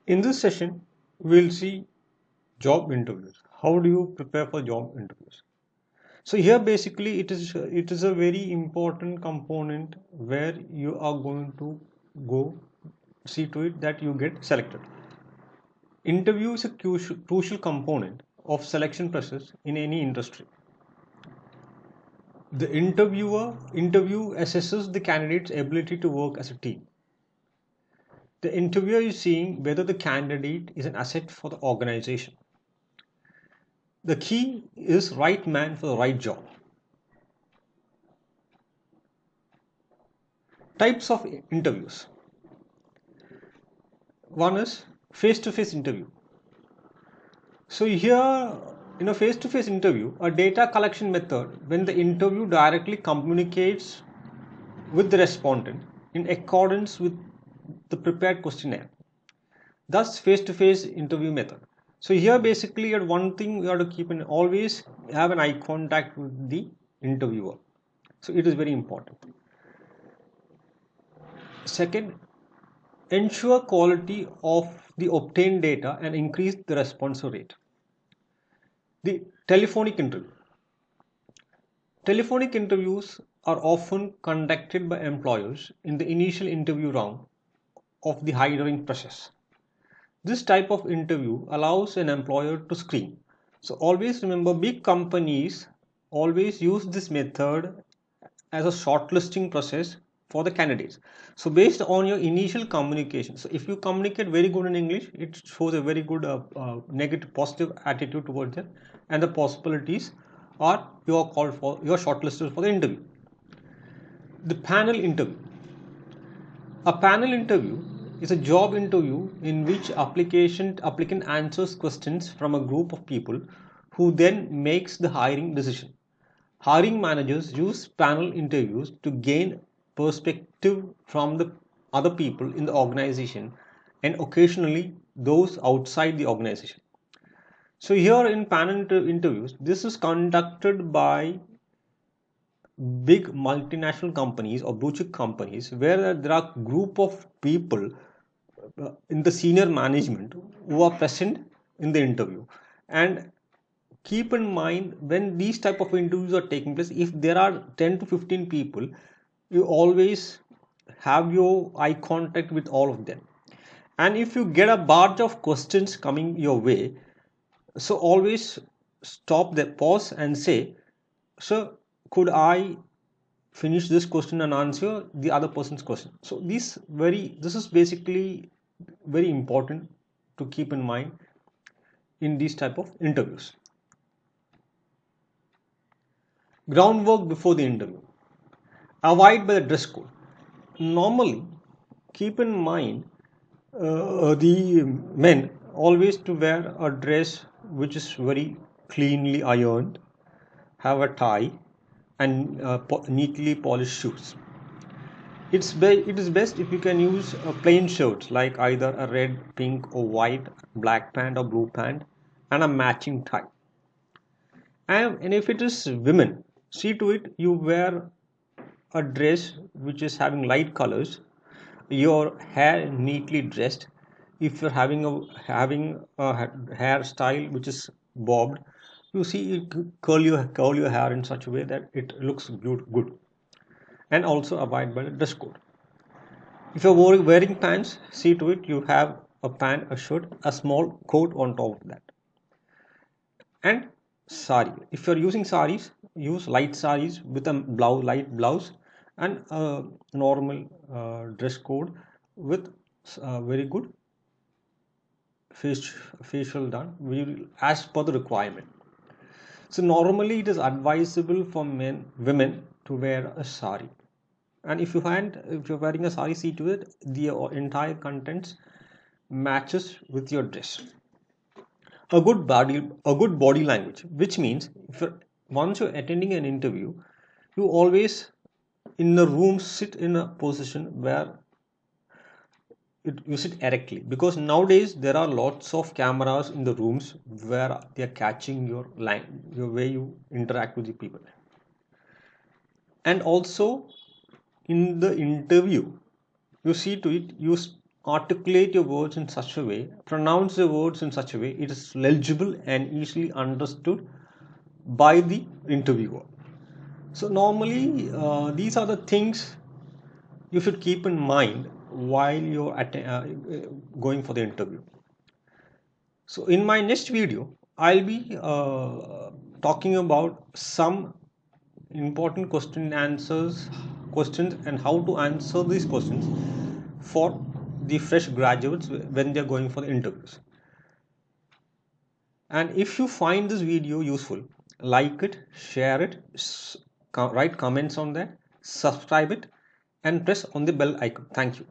In this session, we'll see job interviews. How do you prepare for job interviews? So here basically it is a very important component where you are going to go see to it that you get selected. Interview is a crucial component of selection process in any industry. The interview assesses the candidate's ability to work as a team. The interviewer is seeing whether the candidate is an asset for the organization. The key is right man for the right job. Types of interviews. One is face-to-face interview. So here in a face-to-face interview, a data collection method when the interview directly communicates with the respondent in accordance with the prepared questionnaire. Thus face-to-face interview method. So here basically one thing you have to keep in, always have an eye contact with the interviewer. So it is very important. Second, ensure quality of the obtained data and increase the response rate. The telephonic interview. Telephonic interviews are often conducted by employers in the initial interview round of the hiring process. This type of interview allows an employer to screen. So always remember, big companies always use this method as a shortlisting process for the candidates. So based on your initial communication, so if you communicate very good in English, it shows a very good negative positive attitude towards it, and the possibilities are you are called for, you are shortlisted for the interview. The panel interview. A panel interview is a job interview in which applicant answers questions from a group of people who then makes the hiring decision. Hiring managers use panel interviews to gain perspective from the other people in the organization and occasionally those outside the organization. So here in panel interviews, this is conducted by big multinational companies or blue chip companies where there are group of people in the senior management who are present in the interview. And keep in mind, when these type of interviews are taking place, if there are 10 to 15 people, you always have your eye contact with all of them. And if you get a barrage of questions coming your way, so always stop the pause and say, sir, could I finish this question and answer the other person's question? So this is basically very important to keep in mind in these type of interviews. Groundwork before the interview. Avoid by the dress code. Normally, keep in mind the men always to wear a dress which is very cleanly ironed, have a tie, and neatly polished shoes. It is best if you can use a plain shirts like either a red, pink, or white, black pant or blue pant, and a matching tie. And if it is women, see to it you wear a dress which is having light colors, your hair neatly dressed. If you're having a hairstyle which is bobbed, you see you curl your hair in such a way that it looks good. And also abide by the dress code. If you're wearing pants, see to it you have a pant, a shirt, a small coat on top of that. And sari, if you're using saris, use light saris with a light blouse and a normal dress code with very good facial done as per the requirement. So normally it is advisable for women to wear a sari, and if you're wearing a sari, see to it the entire contents matches with your dress. A good body language, which means if you're once you're attending an interview, you always in the room sit in a position where you sit erectly, because nowadays there are lots of cameras in the rooms where they are catching your way you interact with the people. And also in the interview, you see to it you articulate your words in such a way, pronounce the words in such a way it is legible and easily understood by the interviewer. So normally these are the things you should keep in mind while you're going for the interview. So in my next video, I'll be talking about some important questions and how to answer these questions for the fresh graduates when they're going for the interviews. And if you find this video useful, like it, share it, write comments on that, subscribe it, and press on the bell icon. Thank you.